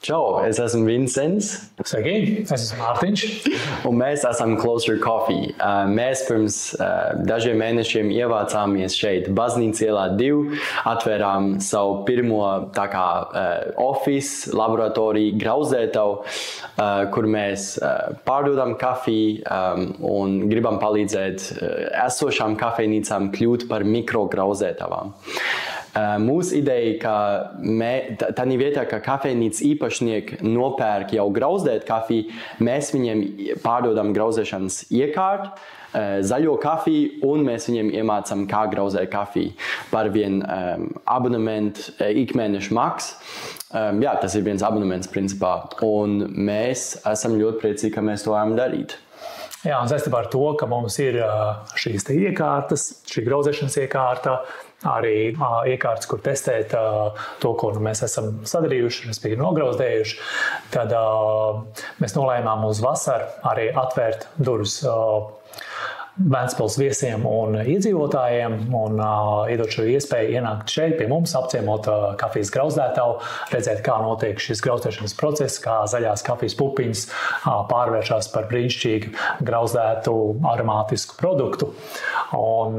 Čau, es esmu Vincents. Sveiki, es esmu Mārtiņš. Un mēs esam Closer Coffee. Mēs pirms dažiem mēnešiem ievācāmies šeit Baznīcas ielā 2, atvērām savu pirmo office, laboratoriju, grauzētavu, kur mēs pārdodam kafiju un gribam palīdzēt esošām kafejnīcām kļūt par mikrograuzētavām. Mūsu ideja, ka tādā vietā, ka kafejnīcas īpašnieki nopērk jau grauzdēt kafiju, mēs viņiem pārdodam grauzēšanas iekārtu, zaļo kafiju, un mēs viņiem iemācām, kā grauzēt kafiju par vienu abonementu ikmēnešu maksu. Jā, tas ir viens abonements principā, un mēs esam ļoti priecīgi, ka mēs to varam darīt. Jā, un saistībā ar to, ka mums ir šīs iekārtas, šī grauzēšanas iekārta, arī iekārtas, kur testēt to, ko mēs esam sadarījuši, respektīvi nograuzdējuši, tad mēs nolēmām uz vasaru arī atvērt durvis Ventspils viesiem un iedzīvotājiem un iedot šo iespēju ienākt šeit pie mums, apciemot kafijas grauzdētavu, redzēt, kā notiek šis grauzēšanas process, kā zaļās kafijas pupiņas pārvēršas par brīnišķīgu grauzdētu aromātisku produktu. Un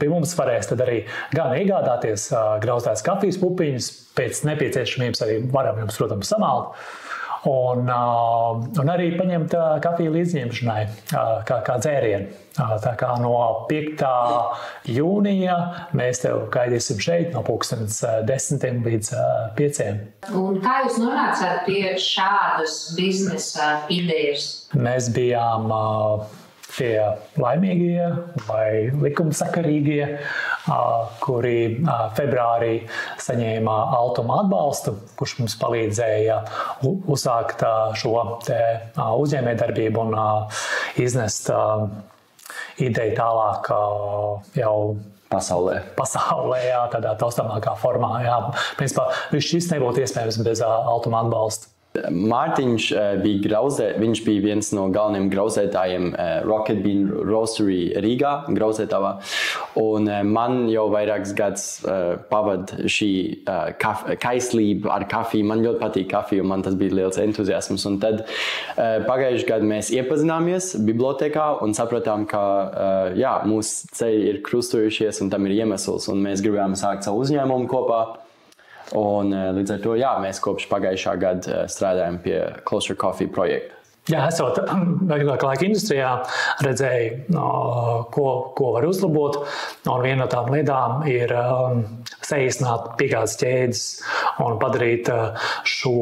pie mums varēs tad arī gan iegādāties grauzdētas kafijas pupiņas, pēc nepieciešamības arī varam jums, protams, samalt. Un arī paņemt kafiju līdzņemšanai kā dzērienu. Tā kā no 5. jūnija mēs tev gaidīsim šeit no 10 līdz 5. Un kā jūs nonācāt pie šādas biznesa idejas? Mēs bijām tie laimīgie vai likumsakarīgie, kuri februārī saņēma Altuma atbalstu, kurš mums palīdzēja uzsākt šo uzņēmējdarbību un iznest ideju tālāk jau pasaulē, jā, tādā taustāmākā formā. Jā. Principā, šis nebūtu iespējams bez Altuma atbalsta. Mārtiņš viņš bija viens no galvenajiem grauzētājiem Rocket Bean Roastery Rīgā, grauzētavā. Un man jau vairākus gadus pavad šī kaislība ar kafiju. Man ļoti patīk kafija, un man tas bija liels entuziasms. Un tad pagājuši gadu mēs iepazināmies bibliotekā un sapratām, ka mūsu ceļi ir krustojušies un tam ir iemesls. Un mēs gribējām sākt savu uzņēmumu kopā. Un līdz ar to, mēs kopš pagājušā gada strādājam pie Closer Coffee projekta. Jā, esot laika industrijā, redzēju, ko var uzlabot. Un viena no tām lietām ir saīsināt piegādes ķēdes un padarīt šo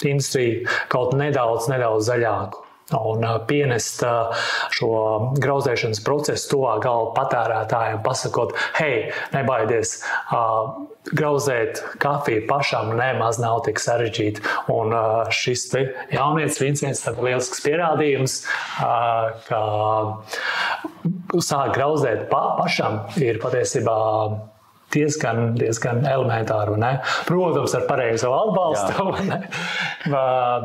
industriju kaut nedaudz zaļāku. Un pienest šo grauzēšanas procesu tuvāk gala patērētājiem, pasakot, hei, nebaidies, grauzēt kafiju pašam nemaz nav tik sarežģīti. Un šis jaunietis Vincents ir lielisks pierādījums, ka sāk grauzēt pašam ir patiesībā diezgan elementāru, ne? Protams, ar pareizo atbalstu,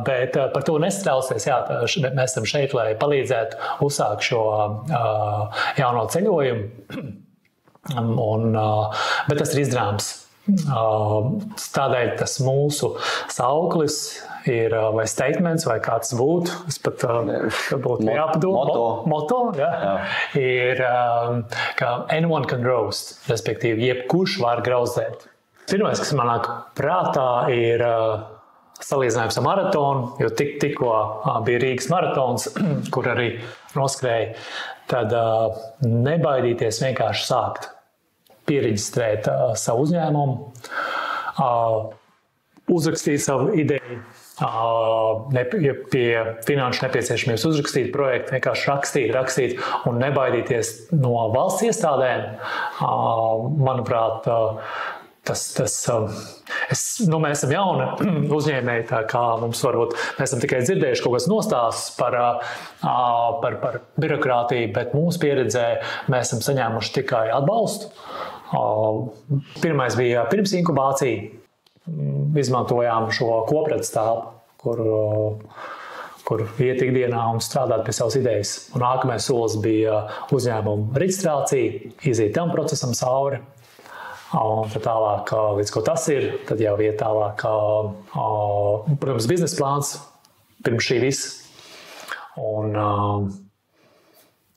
bet par to nestrausies. Jā, mēs esam šeit, lai palīdzētu uzsākt šo jauno ceļojumu, bet tas ir izdarāms. Tādēļ tas mūsu sauklis ir vai statements, vai kāds būtu, es pat būtu jāpadomā. Moto, jā. Ir, ka anyone can roast, respektīvi, jebkurš var grauzēt. Pirmais, kas man nāk prātā, ir salīdzinājums ar maratonu, jo tikko bija Rīgas maratons, kur arī noskrēja, tad nebaidīties vienkārši sākt. Pieregistrēt savu uzņēmumu, uzrakstīt savu ideju, pie finanšu nepieciešamības uzrakstīt projektu, vienkārši rakstīt un nebaidīties no valsts iestādēm. Manuprāt, mēs esam jauni uzņēmēji, tā kā mums varbūt mēs esam tikai dzirdējuši kaut kāds nostāsts par birokrātiju, bet mūsu pieredzē mēs esam saņēmuši tikai atbalstu. Pirmais bija pirms inkubācija. Izmantojām šo kopredzes telpu, kur iet ikdienā un strādāt pie savas idejas. Un nākamais solis bija uzņēmuma reģistrācija, iziet tam procesam cauri. Un tad tālāk, līdz ko tas ir, tad jau iet tālāk, protams, biznesa plāns pirms šī visa. Un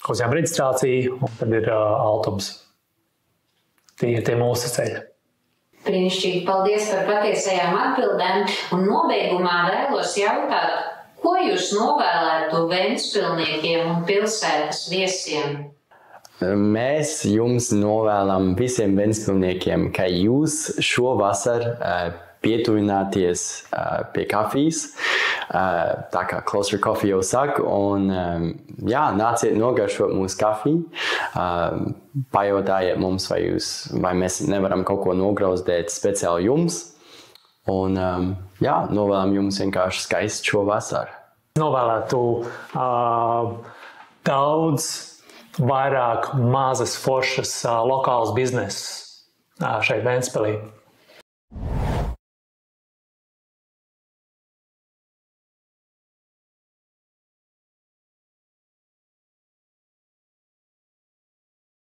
uzņēmuma reģistrācija, un tad ir altums. Tie ir tie mūsu ceļi. Brīnišķīgi, paldies par patiesajām atbildēm. Un nobeigumā vēlos jautāt, ko jūs novēlētu ventspilniekiem un pilsētas viesiem? Mēs jums novēlam visiem ventspilniekiem, ka jūs šovasar pietuvināties pie kafijas, tā kā Closer Coffee jau saka, un nāciet nogaršot mūsu kafiju, pajautājiet mums, vai mēs nevaram kaut ko nograuzdēt speciāli jums, un novēlam jums vienkārši skaistu šo vasaru. Novēlētu daudz vairāk mazas foršas lokālas bizneses šeit Ventspilī.